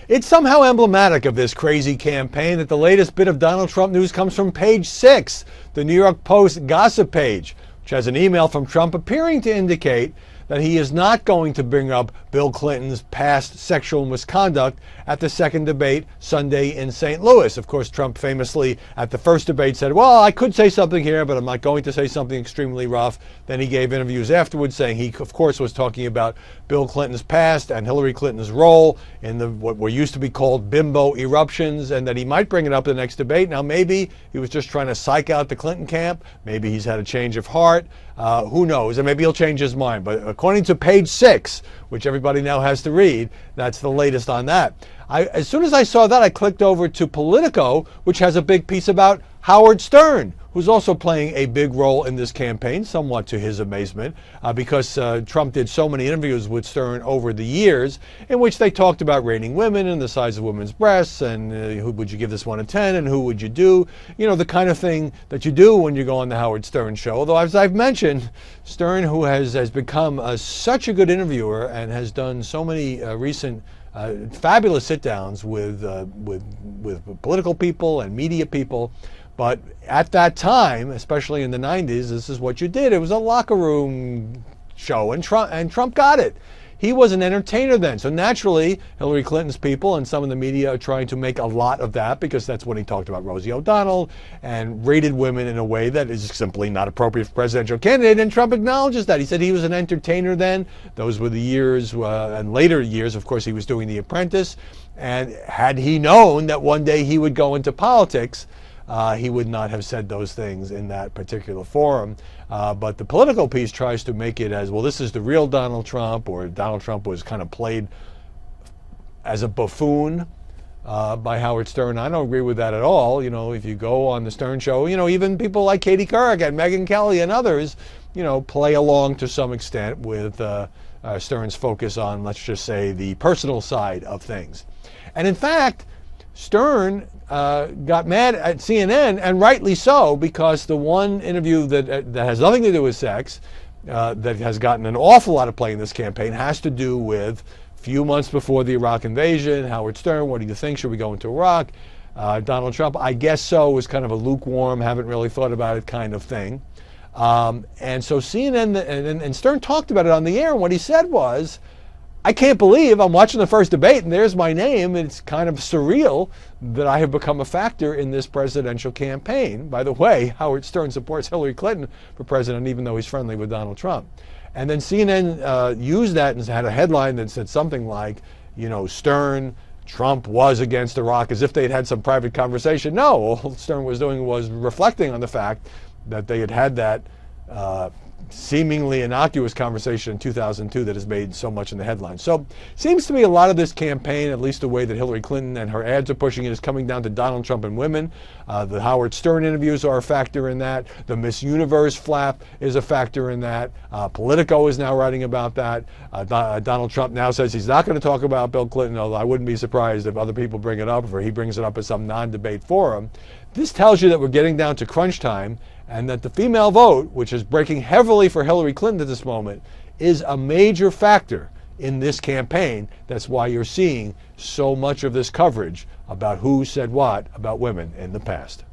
It's somehow emblematic of this crazy campaign that the latest bit of Donald Trump news comes from page 6, the New York Post gossip page, which has an email from Trump appearing to indicate that he is not going to bring up Bill Clinton's past sexual misconduct at the second debate Sunday in St. Louis. Of course, Trump famously at the first debate said, well, I could say something here, but I'm not going to say something extremely rough. Then he gave interviews afterwards saying he, of course, was talking about Bill Clinton's past and Hillary Clinton's role in what were used to be called bimbo eruptions, and that he might bring it up in the next debate. Now, maybe he was just trying to psych out the Clinton camp. Maybe he's had a change of heart. Who knows? And maybe he'll change his mind. But according to page 6, which everybody now has to read, that's the latest on that. As soon as I saw that, I clicked over to Politico, which has a big piece about Howard Stern, who's also playing a big role in this campaign, somewhat to his amazement, because Trump did so many interviews with Stern over the years in which they talked about rating women and the size of women's breasts and who would you give this one a 10 and who would you do, you know, the kind of thing that you do when you go on the Howard Stern show. Although, as I've mentioned, Stern, who has become such a good interviewer and has done so many recent fabulous sit-downs with political people and media people. But at that time, especially in the 90s, this is what you did. It was a locker room show, and Trump got it. He was an entertainer then. So naturally, Hillary Clinton's people and some of the media are trying to make a lot of that because that's when he talked about Rosie O'Donnell and rated women in a way that is simply not appropriate for presidential candidate. And Trump acknowledges that. He said he was an entertainer then. Those were the years, and later years, of course, he was doing The Apprentice. And had he known that one day he would go into politics, he would not have said those things in that particular forum. But the Political piece tries to make it as, well, this is the real Donald Trump, or Donald Trump was kind of played as a buffoon by Howard Stern. I don't agree with that at all. You know, if you go on the Stern show, you know, even people like Katie Couric and Megyn Kelly and others, you know, play along to some extent with Stern's focus on, let's just say, the personal side of things. And in fact, Stern got mad at CNN, and rightly so, because the one interview that has nothing to do with sex, that has gotten an awful lot of play in this campaign, has to do with a few months before the Iraq invasion. Howard Stern, what do you think? Should we go into Iraq? Donald Trump, I guess so, was kind of a lukewarm, haven't really thought about it kind of thing. And so CNN and Stern talked about it on the air, and what he said was, I can't believe I'm watching the first debate and there's my name. It's kind of surreal that I have become a factor in this presidential campaign. By the way, Howard Stern supports Hillary Clinton for president, even though he's friendly with Donald Trump. And then CNN used that and had a headline that said something like, you know, Stern, Trump was against Iraq, as if they'd had some private conversation. No, all Stern was doing was reflecting on the fact that they had had that seemingly innocuous conversation in 2002 that has made so much in the headlines. So seems to me a lot of this campaign, at least the way that Hillary Clinton and her ads are pushing it, is coming down to Donald Trump and women. The Howard Stern interviews are a factor in that. The Miss Universe flap is a factor in that. Politico is now writing about that. Donald Trump now says he's not going to talk about Bill Clinton, although I wouldn't be surprised if other people bring it up or he brings it up at some non-debate forum. This tells you that we're getting down to crunch time, and that the female vote, which is breaking heavily for Hillary Clinton at this moment, is a major factor in this campaign. That's why you're seeing so much of this coverage about who said what about women in the past.